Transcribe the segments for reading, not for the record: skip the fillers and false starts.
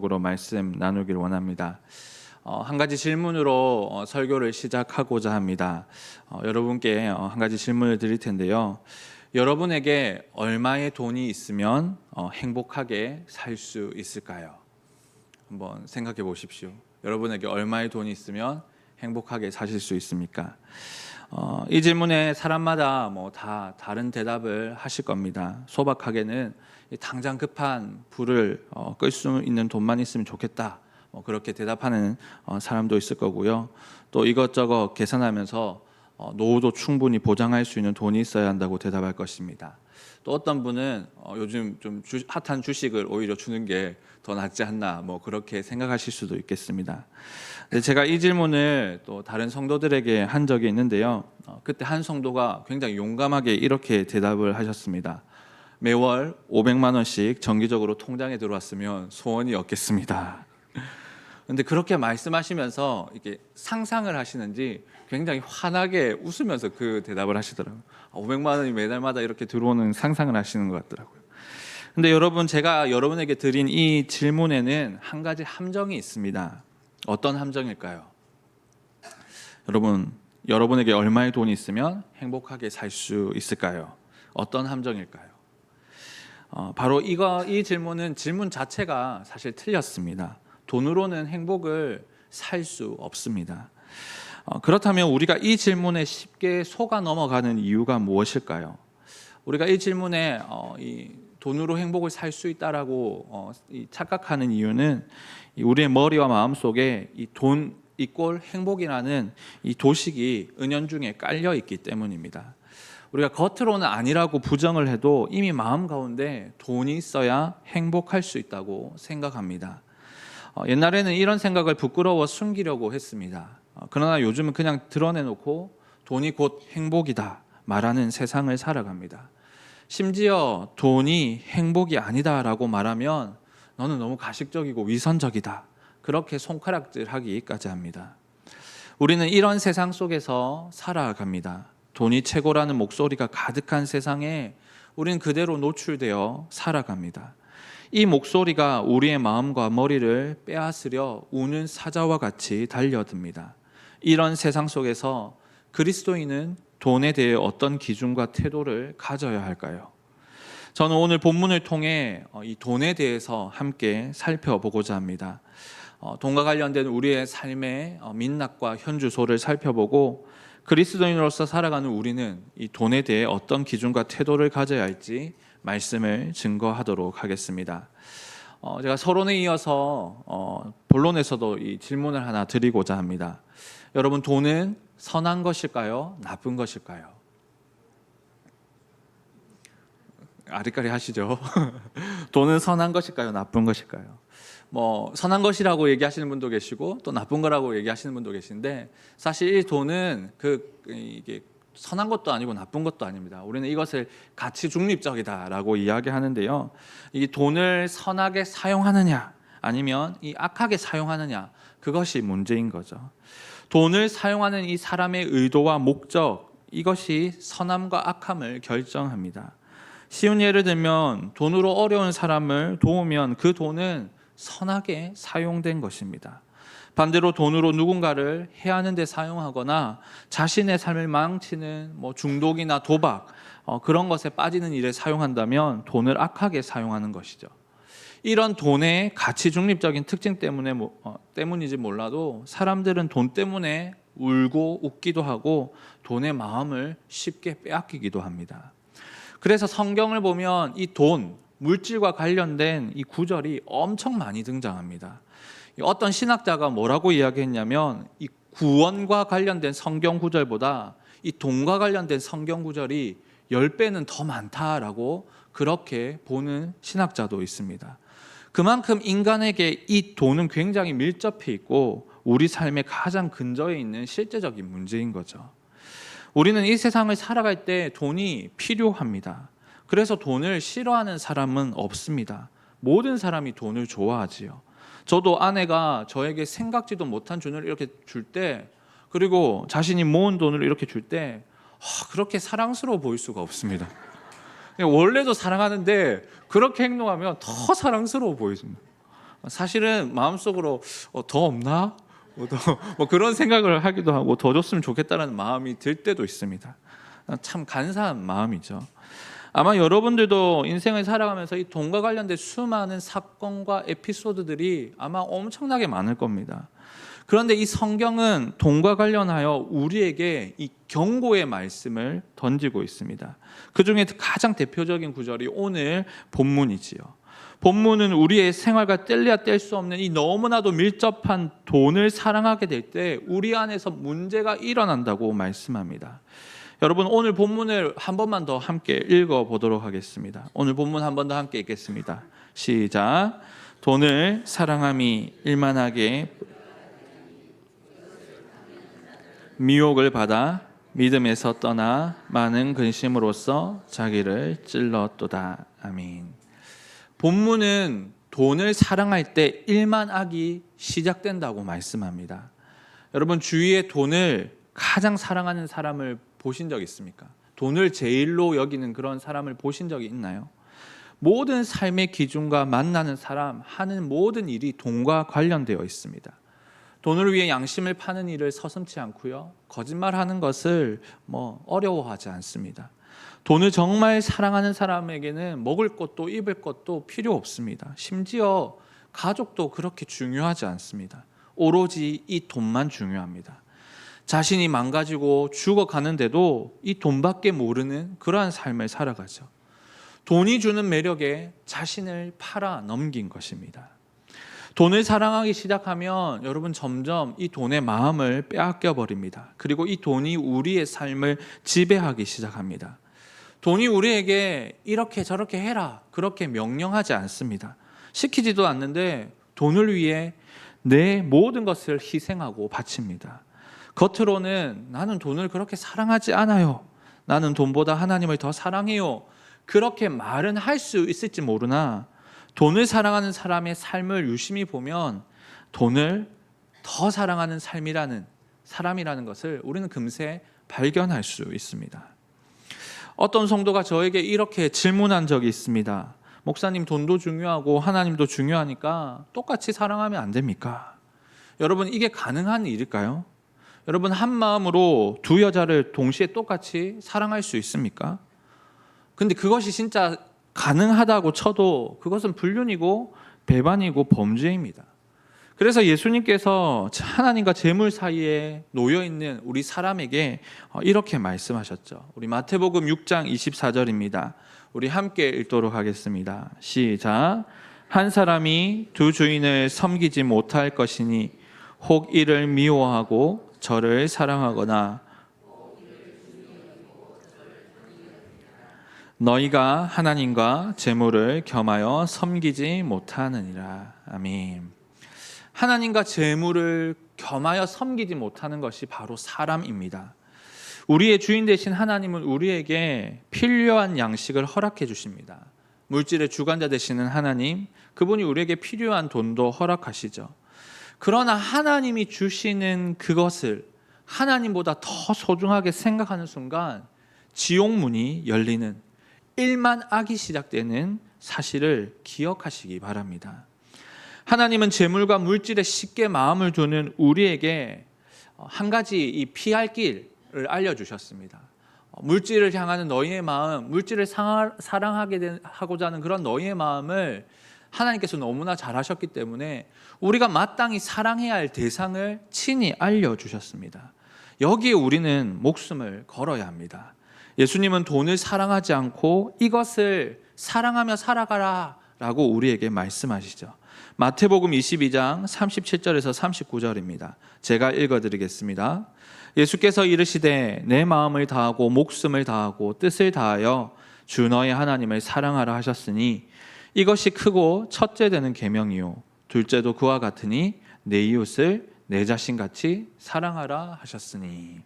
본격적으로 말씀 나누길 원합니다. 한 가지 질문으로 설교를 시작하고자 합니다. 여러분께 한 가지 질문을 드릴 텐데요. 여러분에게 얼마의 돈이 있으면 행복하게 살 수 있을까요? 한번 생각해 보십시오. 여러분에게 얼마의 돈이 있으면 행복하게 사실 수 있습니까? 이 질문에 사람마다 다 다른 대답을 하실 겁니다. 소박하게는 당장 급한 불을 끌 수 있는 돈만 있으면 좋겠다, 그렇게 대답하는 사람도 있을 거고요. 또 이것저것 계산하면서 노후도 충분히 보장할 수 있는 돈이 있어야 한다고 대답할 것입니다. 또 어떤 분은 요즘 좀 핫한 주식을 오히려 주는 게 더 낫지 않나, 그렇게 생각하실 수도 있겠습니다. 제가 이 질문을 또 다른 성도들에게 한 적이 있는데요. 그때 한 성도가 굉장히 용감하게 이렇게 대답을 하셨습니다. 매월 500만 원씩 정기적으로 통장에 들어왔으면 소원이 없겠습니다. 근데 그렇게 말씀하시면서 이렇게 상상을 하시는지 굉장히 환하게 웃으면서 그 대답을 하시더라고요. 500만 원이 매달마다 이렇게 들어오는 상상을 하시는 것 같더라고요. 근데 여러분, 제가 여러분에게 드린 이 질문에는 한 가지 함정이 있습니다. 어떤 함정일까요? 여러분에게 얼마의 돈이 있으면 행복하게 살 수 있을까요? 어떤 함정일까요? 바로 이 질문은 질문 자체가 사실 틀렸습니다. 돈으로는 행복을 살 수 없습니다. 그렇다면 우리가 이 질문에 쉽게 속아 넘어가는 이유가 무엇일까요? 우리가 이 질문에 이 돈으로 행복을 살 수 있다라고 착각하는 이유는 우리의 머리와 마음 속에 이 돈 이꼴 행복이라는 이 도식이 은연중에 깔려 있기 때문입니다. 우리가 겉으로는 아니라고 부정을 해도 이미 마음 가운데 돈이 있어야 행복할 수 있다고 생각합니다. 옛날에는 이런 생각을 부끄러워 숨기려고 했습니다. 그러나 요즘은 그냥 드러내놓고 돈이 곧 행복이다 말하는 세상을 살아갑니다. 심지어 돈이 행복이 아니다라고 말하면 너는 너무 가식적이고 위선적이다, 그렇게 손가락질하기까지 합니다. 우리는 이런 세상 속에서 살아갑니다. 돈이 최고라는 목소리가 가득한 세상에 우리는 그대로 노출되어 살아갑니다. 이 목소리가 우리의 마음과 머리를 빼앗으려 우는 사자와 같이 달려듭니다. 이런 세상 속에서 그리스도인은 돈에 대해 어떤 기준과 태도를 가져야 할까요? 저는 오늘 본문을 통해 이 돈에 대해서 함께 살펴보고자 합니다. 돈과 관련된 우리의 삶의 민낯과 현주소를 살펴보고 그리스도인으로서 살아가는 우리는 이 돈에 대해 어떤 기준과 태도를 가져야 할지 말씀을 증거하도록 하겠습니다. 제가 서론에 이어서 본론에서도 이 질문을 하나 드리고자 합니다. 여러분, 돈은 선한 것일까요? 나쁜 것일까요? 아리까리 하시죠. 돈은 선한 것일까요? 나쁜 것일까요? 선한 것이라고 얘기하시는 분도 계시고 또 나쁜 거라고 얘기하시는 분도 계신데, 사실 이 돈은 이게 선한 것도 아니고 나쁜 것도 아닙니다. 우리는 이것을 가치 중립적이다라고 이야기하는데요. 이 돈을 선하게 사용하느냐 아니면 이 악하게 사용하느냐, 그것이 문제인 거죠. 돈을 사용하는 이 사람의 의도와 목적, 이것이 선함과 악함을 결정합니다. 쉬운 예를 들면 돈으로 어려운 사람을 도우면 그 돈은 선하게 사용된 것입니다. 반대로 돈으로 누군가를 해하는 데 사용하거나 자신의 삶을 망치는 중독이나 도박, 그런 것에 빠지는 일에 사용한다면 돈을 악하게 사용하는 것이죠. 이런 돈의 가치 중립적인 특징 때문인지 몰라도 사람들은 돈 때문에 울고 웃기도 하고 돈의 마음을 쉽게 빼앗기기도 합니다. 그래서 성경을 보면 이 돈, 물질과 관련된 이 구절이 엄청 많이 등장합니다. 어떤 신학자가 뭐라고 이야기했냐면, 이 구원과 관련된 성경 구절보다 이 돈과 관련된 성경 구절이 10배는 더 많다라고 그렇게 보는 신학자도 있습니다. 그만큼 인간에게 이 돈은 굉장히 밀접해 있고 우리 삶의 가장 근저에 있는 실제적인 문제인 거죠. 우리는 이 세상을 살아갈 때 돈이 필요합니다. 그래서 돈을 싫어하는 사람은 없습니다. 모든 사람이 돈을 좋아하지요. 저도 아내가 저에게 생각지도 못한 돈을 이렇게 줄 때, 그리고 자신이 모은 돈을 이렇게 줄 때 그렇게 사랑스러워 보일 수가 없습니다. 원래도 사랑하는데 그렇게 행동하면 더 사랑스러워 보입니다. 사실은 마음속으로 더 없나? 뭐 그런 생각을 하기도 하고 더 줬으면 좋겠다는 마음이 들 때도 있습니다. 참 간사한 마음이죠. 아마 여러분들도 인생을 살아가면서 이 돈과 관련된 수많은 사건과 에피소드들이 아마 엄청나게 많을 겁니다. 그런데 이 성경은 돈과 관련하여 우리에게 이 경고의 말씀을 던지고 있습니다. 그 중에 가장 대표적인 구절이 오늘 본문이지요. 본문은 우리의 생활과 뗄래야 뗄 수 없는 이 너무나도 밀접한 돈을 사랑하게 될 때 우리 안에서 문제가 일어난다고 말씀합니다. 여러분, 오늘 본문을 한 번만 더 함께 읽어보도록 하겠습니다. 오늘 본문 한 번 더 함께 읽겠습니다. 시작. 돈을 사랑함이 일만하게 미혹을 받아 믿음에서 떠나 많은 근심으로써 자기를 찔렀도다. 아멘. 본문은 돈을 사랑할 때 일만악이 시작된다고 말씀합니다. 여러분, 주위에 돈을 가장 사랑하는 사람을 보신 적 있습니까? 돈을 제일로 여기는 그런 사람을 보신 적이 있나요? 모든 삶의 기준과 만나는 사람, 하는 모든 일이 돈과 관련되어 있습니다. 돈을 위해 양심을 파는 일을 서슴지 않고요, 거짓말하는 것을 어려워하지 않습니다. 돈을 정말 사랑하는 사람에게는 먹을 것도 입을 것도 필요 없습니다. 심지어 가족도 그렇게 중요하지 않습니다. 오로지 이 돈만 중요합니다. 자신이 망가지고 죽어가는데도 이 돈밖에 모르는 그러한 삶을 살아가죠. 돈이 주는 매력에 자신을 팔아 넘긴 것입니다. 돈을 사랑하기 시작하면 여러분 점점 이 돈의 마음을 빼앗겨 버립니다. 그리고 이 돈이 우리의 삶을 지배하기 시작합니다. 돈이 우리에게 이렇게 저렇게 해라 그렇게 명령하지 않습니다. 시키지도 않는데 돈을 위해 내 모든 것을 희생하고 바칩니다. 겉으로는 나는 돈을 그렇게 사랑하지 않아요, 나는 돈보다 하나님을 더 사랑해요, 그렇게 말은 할 수 있을지 모르나 돈을 사랑하는 사람의 삶을 유심히 보면 돈을 더 사랑하는 사람이라는 것을 우리는 금세 발견할 수 있습니다. 어떤 성도가 저에게 이렇게 질문한 적이 있습니다. 목사님, 돈도 중요하고 하나님도 중요하니까 똑같이 사랑하면 안 됩니까? 여러분, 이게 가능한 일일까요? 여러분, 한 마음으로 두 여자를 동시에 똑같이 사랑할 수 있습니까? 근데 그것이 진짜 가능하다고 쳐도 그것은 불륜이고 배반이고 범죄입니다. 그래서 예수님께서 하나님과 재물 사이에 놓여있는 우리 사람에게 이렇게 말씀하셨죠. 우리 마태복음 6장 24절입니다. 우리 함께 읽도록 하겠습니다. 시작. 한 사람이 두 주인을 섬기지 못할 것이니 혹 이를 미워하고 저를 사랑하거나 너희가 하나님과 재물을 겸하여 섬기지 못하느니라. 아멘. 하나님과 재물을 겸하여 섬기지 못하는 것이 바로 사람입니다. 우리의 주인 되신 하나님은 우리에게 필요한 양식을 허락해 주십니다. 물질의 주관자 되시는 하나님, 그분이 우리에게 필요한 돈도 허락하시죠. 그러나 하나님이 주시는 그것을 하나님보다 더 소중하게 생각하는 순간 지옥문이 열리는 일만악이 시작되는 사실을 기억하시기 바랍니다. 하나님은 재물과 물질에 쉽게 마음을 두는 우리에게 한 가지 이 피할 길을 알려주셨습니다. 물질을 향하는 너희의 마음, 물질을 사랑하고자 하는 그런 너희의 마음을 하나님께서 너무나 잘하셨기 때문에 우리가 마땅히 사랑해야 할 대상을 친히 알려주셨습니다. 여기에 우리는 목숨을 걸어야 합니다. 예수님은 돈을 사랑하지 않고 이것을 사랑하며 살아가라 라고 우리에게 말씀하시죠. 마태복음 22장 37절에서 39절입니다. 제가 읽어드리겠습니다. 예수께서 이르시되 내 마음을 다하고 목숨을 다하고 뜻을 다하여 주 너의 하나님을 사랑하라 하셨으니 이것이 크고 첫째 되는 계명이요 둘째도 그와 같으니 내 이웃을 내 자신같이 사랑하라 하셨으니.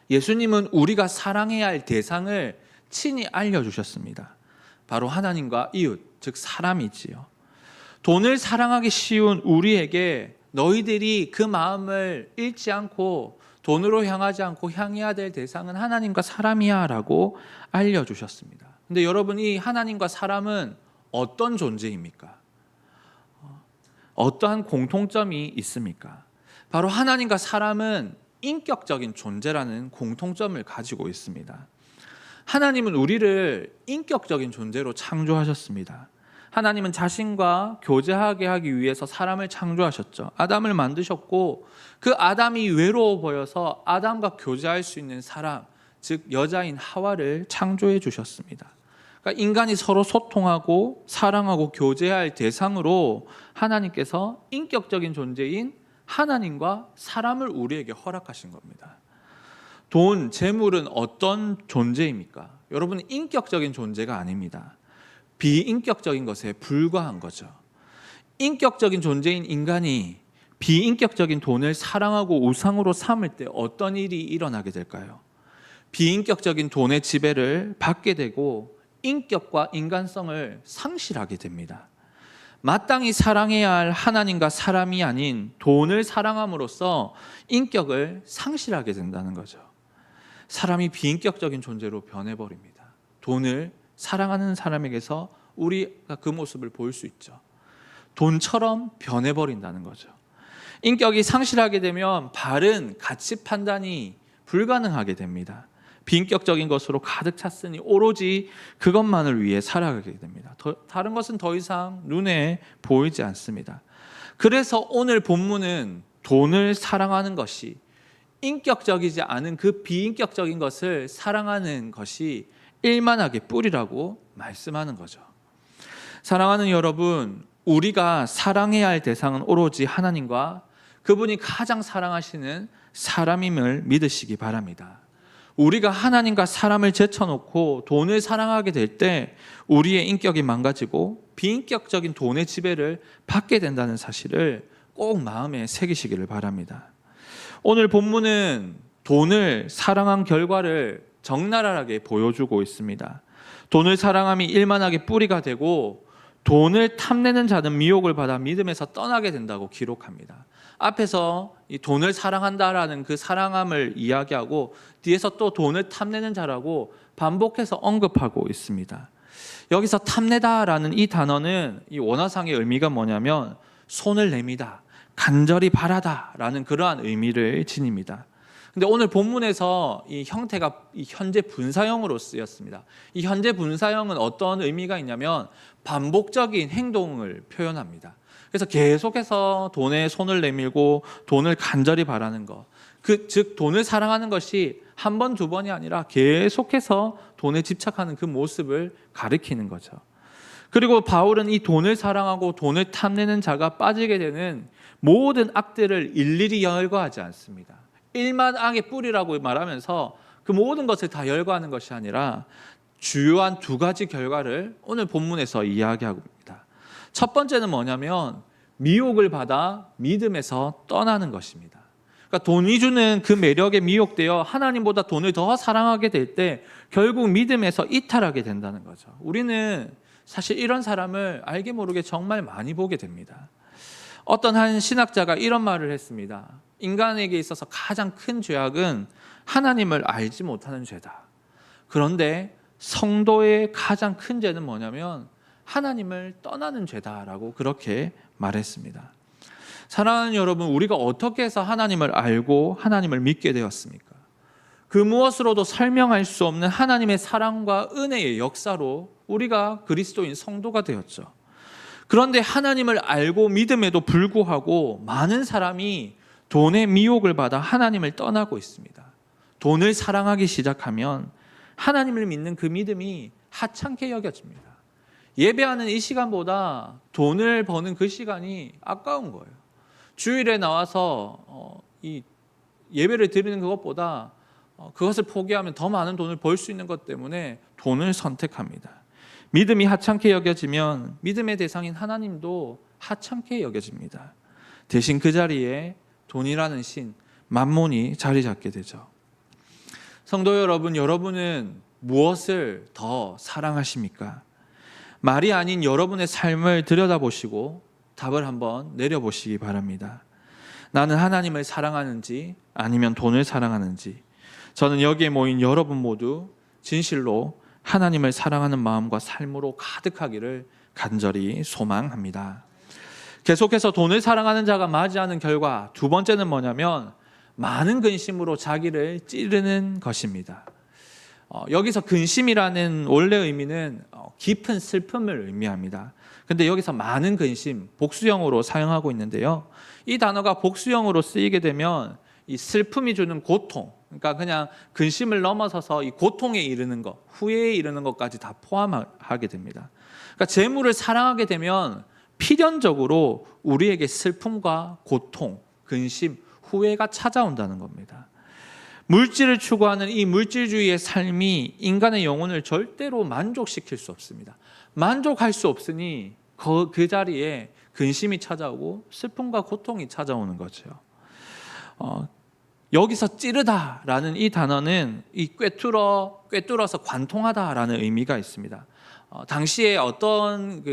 예수님은 우리가 사랑해야 할 대상을 친히 알려주셨습니다. 바로 하나님과 이웃, 즉 사람이지요. 돈을 사랑하기 쉬운 우리에게 너희들이 그 마음을 잃지 않고 돈으로 향하지 않고 향해야 될 대상은 하나님과 사람이야 라고 알려주셨습니다. 근데 여러분, 이 하나님과 사람은 어떤 존재입니까? 어떠한 공통점이 있습니까? 바로 하나님과 사람은 인격적인 존재라는 공통점을 가지고 있습니다. 하나님은 우리를 인격적인 존재로 창조하셨습니다. 하나님은 자신과 교제하게 하기 위해서 사람을 창조하셨죠. 아담을 만드셨고 그 아담이 외로워 보여서 아담과 교제할 수 있는 사람, 즉 여자인 하와를 창조해 주셨습니다. 그러니까 인간이 서로 소통하고 사랑하고 교제할 대상으로 하나님께서 인격적인 존재인 하나님과 사람을 우리에게 허락하신 겁니다. 돈, 재물은 어떤 존재입니까? 여러분, 인격적인 존재가 아닙니다. 비인격적인 것에 불과한 거죠. 인격적인 존재인 인간이 비인격적인 돈을 사랑하고 우상으로 삼을 때 어떤 일이 일어나게 될까요? 비인격적인 돈의 지배를 받게 되고 인격과 인간성을 상실하게 됩니다. 마땅히 사랑해야 할 하나님과 사람이 아닌 돈을 사랑함으로써 인격을 상실하게 된다는 거죠. 사람이 비인격적인 존재로 변해버립니다. 돈을 사랑하는 사람에게서 우리가 그 모습을 볼 수 있죠. 돈처럼 변해버린다는 거죠. 인격이 상실하게 되면 바른 가치 판단이 불가능하게 됩니다. 비인격적인 것으로 가득 찼으니 오로지 그것만을 위해 살아가게 됩니다. 다른 것은 더 이상 눈에 보이지 않습니다. 그래서 오늘 본문은 돈을 사랑하는 것이, 인격적이지 않은 그 비인격적인 것을 사랑하는 것이 일만하게 뿌리라고 말씀하는 거죠. 사랑하는 여러분, 우리가 사랑해야 할 대상은 오로지 하나님과 그분이 가장 사랑하시는 사람임을 믿으시기 바랍니다. 우리가 하나님과 사람을 제쳐놓고 돈을 사랑하게 될 때 우리의 인격이 망가지고 비인격적인 돈의 지배를 받게 된다는 사실을 꼭 마음에 새기시기를 바랍니다. 오늘 본문은 돈을 사랑한 결과를 적나라하게 보여주고 있습니다. 돈을 사랑함이 일만하게 뿌리가 되고 돈을 탐내는 자는 미혹을 받아 믿음에서 떠나게 된다고 기록합니다. 앞에서 이 돈을 사랑한다라는 그 사랑함을 이야기하고 뒤에서 또 돈을 탐내는 자라고 반복해서 언급하고 있습니다. 여기서 탐내다라는 이 단어는 이 원어상의 의미가 뭐냐면 손을 내미다, 간절히 바라다라는 그러한 의미를 지닙니다. 근데 오늘 본문에서 이 형태가 이 현재 분사형으로 쓰였습니다. 이 현재 분사형은 어떤 의미가 있냐면 반복적인 행동을 표현합니다. 그래서 계속해서 돈에 손을 내밀고 돈을 간절히 바라는 것, 즉 돈을 사랑하는 것이 한 번, 두 번이 아니라 계속해서 돈에 집착하는 그 모습을 가리키는 거죠. 그리고 바울은 이 돈을 사랑하고 돈을 탐내는 자가 빠지게 되는 모든 악들을 일일이 열거하지 않습니다. 일만 악의 뿌리라고 말하면서 그 모든 것을 다 열거하는 것이 아니라 주요한 두 가지 결과를 오늘 본문에서 이야기하고 있습니다. 첫 번째는 뭐냐면 미혹을 받아 믿음에서 떠나는 것입니다. 그러니까 돈이 주는 그 매력에 미혹되어 하나님보다 돈을 더 사랑하게 될 때 결국 믿음에서 이탈하게 된다는 거죠. 우리는 사실 이런 사람을 알게 모르게 정말 많이 보게 됩니다. 어떤 한 신학자가 이런 말을 했습니다. 인간에게 있어서 가장 큰 죄악은 하나님을 알지 못하는 죄다. 그런데 성도의 가장 큰 죄는 뭐냐면 하나님을 떠나는 죄다라고 그렇게 말했습니다. 사랑하는 여러분, 우리가 어떻게 해서 하나님을 알고 하나님을 믿게 되었습니까? 그 무엇으로도 설명할 수 없는 하나님의 사랑과 은혜의 역사로 우리가 그리스도인 성도가 되었죠. 그런데 하나님을 알고 믿음에도 불구하고 많은 사람이 돈의 미혹을 받아 하나님을 떠나고 있습니다. 돈을 사랑하기 시작하면 하나님을 믿는 그 믿음이 하찮게 여겨집니다. 예배하는 이 시간보다 돈을 버는 그 시간이 아까운 거예요. 주일에 나와서 이 예배를 드리는 그것보다 그것을 포기하면 더 많은 돈을 벌 수 있는 것 때문에 돈을 선택합니다. 믿음이 하찮게 여겨지면 믿음의 대상인 하나님도 하찮게 여겨집니다. 대신 그 자리에 돈이라는 신, 만몬이 자리 잡게 되죠. 성도 여러분, 여러분은 무엇을 더 사랑하십니까? 말이 아닌 여러분의 삶을 들여다보시고 답을 한번 내려보시기 바랍니다. 나는 하나님을 사랑하는지 아니면 돈을 사랑하는지, 저는 여기에 모인 여러분 모두 진실로 하나님을 사랑하는 마음과 삶으로 가득하기를 간절히 소망합니다. 계속해서 돈을 사랑하는 자가 맞이하는 결과 두 번째는 뭐냐면 많은 근심으로 자기를 찌르는 것입니다. 여기서 근심이라는 원래 의미는 깊은 슬픔을 의미합니다. 근데 여기서 많은 근심, 복수형으로 사용하고 있는데요. 이 단어가 복수형으로 쓰이게 되면 이 슬픔이 주는 고통, 그러니까 그냥 근심을 넘어서서 이 고통에 이르는 것, 후회에 이르는 것까지 다 포함하게 됩니다. 그러니까 재물을 사랑하게 되면 필연적으로 우리에게 슬픔과 고통, 근심, 후회가 찾아온다는 겁니다. 물질을 추구하는 이 물질주의의 삶이 인간의 영혼을 절대로 만족시킬 수 없습니다. 만족할 수 없으니 그 자리에 근심이 찾아오고 슬픔과 고통이 찾아오는 거죠. 여기서 찌르다라는 이 단어는 이 꿰뚫어서 관통하다라는 의미가 있습니다. 당시에 어떤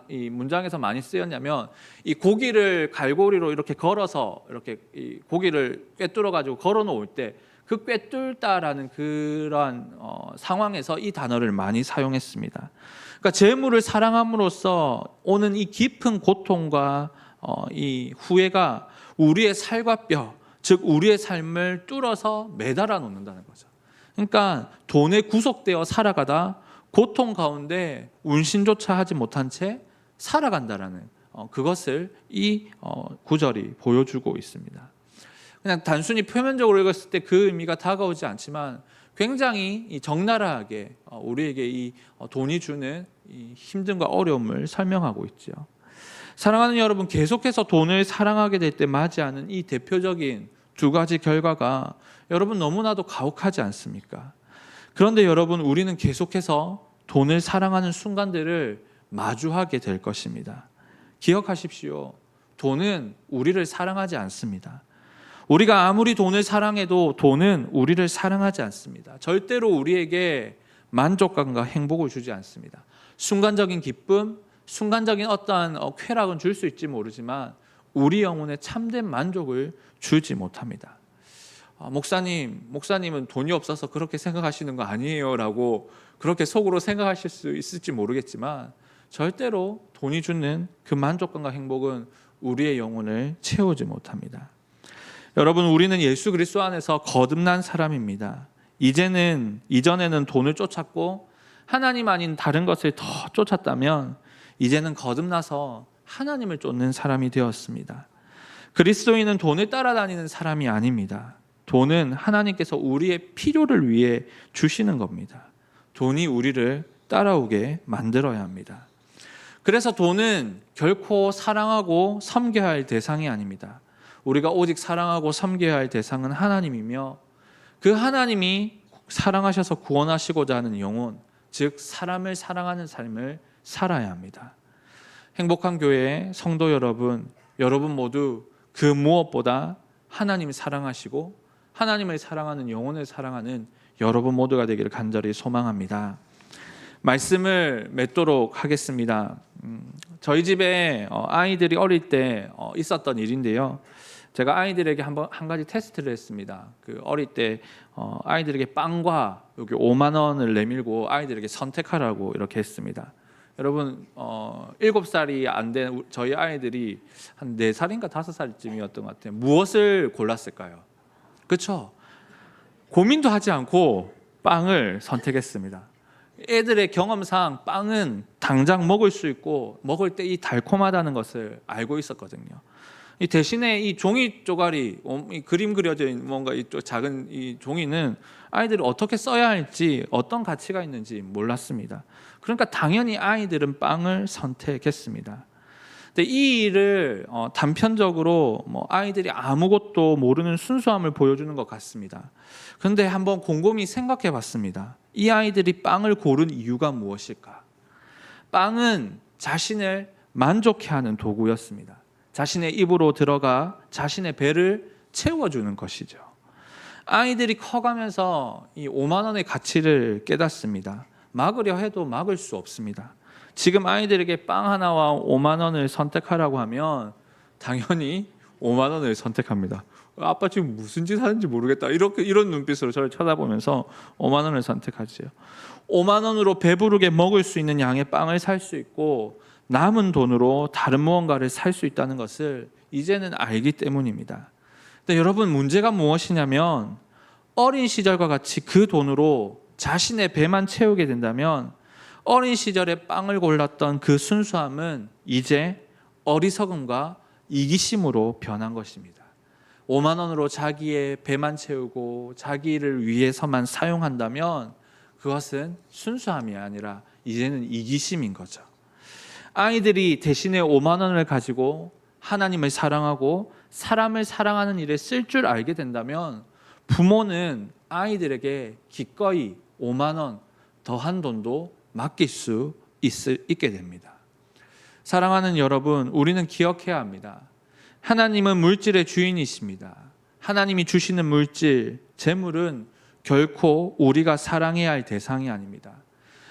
이 문장에서 많이 쓰였냐면 이 고기를 갈고리로 이렇게 걸어서 이렇게 이 고기를 꿰뚫어 가지고 걸어 놓을 때 그 꿰뚫다라는 그러한 상황에서 이 단어를 많이 사용했습니다. 그러니까 재물을 사랑함으로써 오는 이 깊은 고통과 이 후회가 우리의 살과 뼈, 즉 우리의 삶을 뚫어서 매달아 놓는다는 거죠. 그러니까 돈에 구속되어 살아가다 고통 가운데 운신조차 하지 못한 채 살아간다라는 그것을 이 구절이 보여주고 있습니다. 그냥 단순히 표면적으로 읽었을 때 그 의미가 다가오지 않지만 굉장히 적나라하게 우리에게 이 돈이 주는 이 힘듦과 어려움을 설명하고 있죠. 사랑하는 여러분, 계속해서 돈을 사랑하게 될 때 맞이하는 이 대표적인 두 가지 결과가 여러분 너무나도 가혹하지 않습니까? 그런데 여러분, 우리는 계속해서 돈을 사랑하는 순간들을 마주하게 될 것입니다. 기억하십시오. 돈은 우리를 사랑하지 않습니다. 우리가 아무리 돈을 사랑해도 돈은 우리를 사랑하지 않습니다. 절대로 우리에게 만족감과 행복을 주지 않습니다. 순간적인 기쁨, 순간적인 어떠한 쾌락은 줄 수 있지 모르지만 우리 영혼에 참된 만족을 주지 못합니다. 목사님은 돈이 없어서 그렇게 생각하시는 거 아니에요 라고 그렇게 속으로 생각하실 수 있을지 모르겠지만 절대로 돈이 주는 그 만족감과 행복은 우리의 영혼을 채우지 못합니다. 여러분, 우리는 예수 그리스도 안에서 거듭난 사람입니다. 이전에는 돈을 쫓았고 하나님 아닌 다른 것을 더 쫓았다면 이제는 거듭나서 하나님을 쫓는 사람이 되었습니다. 그리스도인은 돈을 따라다니는 사람이 아닙니다. 돈은 하나님께서 우리의 필요를 위해 주시는 겁니다. 돈이 우리를 따라오게 만들어야 합니다. 그래서 돈은 결코 사랑하고 섬겨야 할 대상이 아닙니다. 우리가 오직 사랑하고 섬겨야 할 대상은 하나님이며 그 하나님이 사랑하셔서 구원하시고자 하는 영혼, 즉 사람을 사랑하는 삶을 살아야 합니다. 행복한 교회 성도 여러분 모두 그 무엇보다 하나님을 사랑하시고 하나님을 사랑하는 영혼을 사랑하는 여러분 모두가 되기를 간절히 소망합니다. 말씀을 맺도록 하겠습니다. 저희 집에 아이들이 어릴 때 있었던 일인데요. 제가 아이들에게 한 가지 테스트를 했습니다. 그 어릴 때 아이들에게 빵과 여기 5만 원을 내밀고 아이들에게 선택하라고 이렇게 했습니다. 여러분 7살이 안 된 저희 아이들이 한 4살인가 5살쯤이었던 것 같아요. 무엇을 골랐을까요? 그렇죠? 고민도 하지 않고 빵을 선택했습니다. 애들의 경험상 빵은 당장 먹을 수 있고 먹을 때 이 달콤하다는 것을 알고 있었거든요. 이 대신에 이 종이 쪼가리, 이 그림 그려져 있는 뭔가 이 작은 이 종이는 아이들이 어떻게 써야 할지, 어떤 가치가 있는지 몰랐습니다. 그러니까 당연히 아이들은 빵을 선택했습니다. 근데 이 일을 단편적으로 아이들이 아무것도 모르는 순수함을 보여주는 것 같습니다. 그런데 한번 곰곰이 생각해 봤습니다. 이 아이들이 빵을 고른 이유가 무엇일까? 빵은 자신을 만족해 하는 도구였습니다. 자신의 입으로 들어가 자신의 배를 채워주는 것이죠. 아이들이 커가면서 이 5만 원의 가치를 깨닫습니다. 막으려 해도 막을 수 없습니다. 지금 아이들에게 빵 하나와 5만 원을 선택하라고 하면 당연히 5만 원을 선택합니다. 아빠 지금 무슨 짓 하는지 모르겠다. 이런 눈빛으로 저를 쳐다보면서 5만 원을 선택하지요. 5만 원으로 배부르게 먹을 수 있는 양의 빵을 살 수 있고 남은 돈으로 다른 무언가를 살 수 있다는 것을 이제는 알기 때문입니다. 근데 여러분, 문제가 무엇이냐면 어린 시절과 같이 그 돈으로 자신의 배만 채우게 된다면 어린 시절에 빵을 골랐던 그 순수함은 이제 어리석음과 이기심으로 변한 것입니다. 5만 원으로 자기의 배만 채우고 자기를 위해서만 사용한다면 그것은 순수함이 아니라 이제는 이기심인 거죠. 아이들이 대신에 5만 원을 가지고 하나님을 사랑하고 사람을 사랑하는 일에 쓸 줄 알게 된다면 부모는 아이들에게 기꺼이 5만 원 더한 돈도 맡길 수 있게 됩니다. 사랑하는 여러분, 우리는 기억해야 합니다. 하나님은 물질의 주인이십니다. 하나님이 주시는 물질, 재물은 결코 우리가 사랑해야 할 대상이 아닙니다.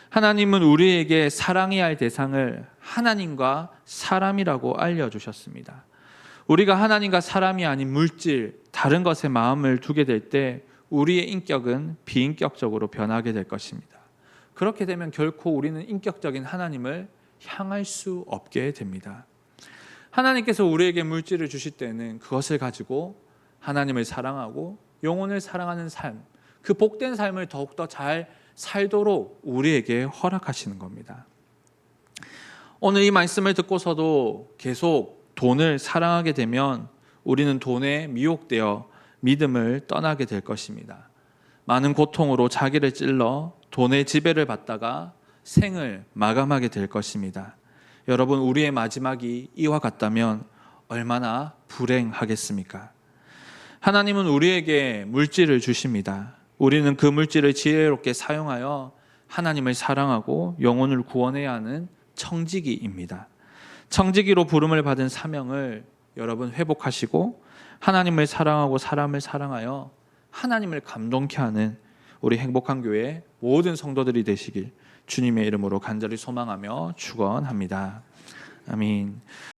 하나님은 우리에게 사랑해야 할 대상을 하나님과 사람이라고 알려주셨습니다. 우리가 하나님과 사람이 아닌 물질, 다른 것에 마음을 두게 될 때 우리의 인격은 비인격적으로 변하게 될 것입니다. 그렇게 되면 결코 우리는 인격적인 하나님을 향할 수 없게 됩니다. 하나님께서 우리에게 물질을 주실 때는 그것을 가지고 하나님을 사랑하고 영혼을 사랑하는 삶, 그 복된 삶을 더욱더 잘 살도록 우리에게 허락하시는 겁니다. 오늘 이 말씀을 듣고서도 계속 돈을 사랑하게 되면 우리는 돈에 미혹되어 믿음을 떠나게 될 것입니다. 많은 고통으로 자기를 찔러 돈의 지배를 받다가 생을 마감하게 될 것입니다. 여러분, 우리의 마지막이 이와 같다면 얼마나 불행하겠습니까? 하나님은 우리에게 물질을 주십니다. 우리는 그 물질을 지혜롭게 사용하여 하나님을 사랑하고 영혼을 구원해야 하는 청지기입니다. 청지기로 부름을 받은 사명을 여러분 회복하시고 하나님을 사랑하고 사람을 사랑하여 하나님을 감동케 하는 우리 행복한 교회 모든 성도들이 되시길 주님의 이름으로 간절히 소망하며 축원합니다. 아멘.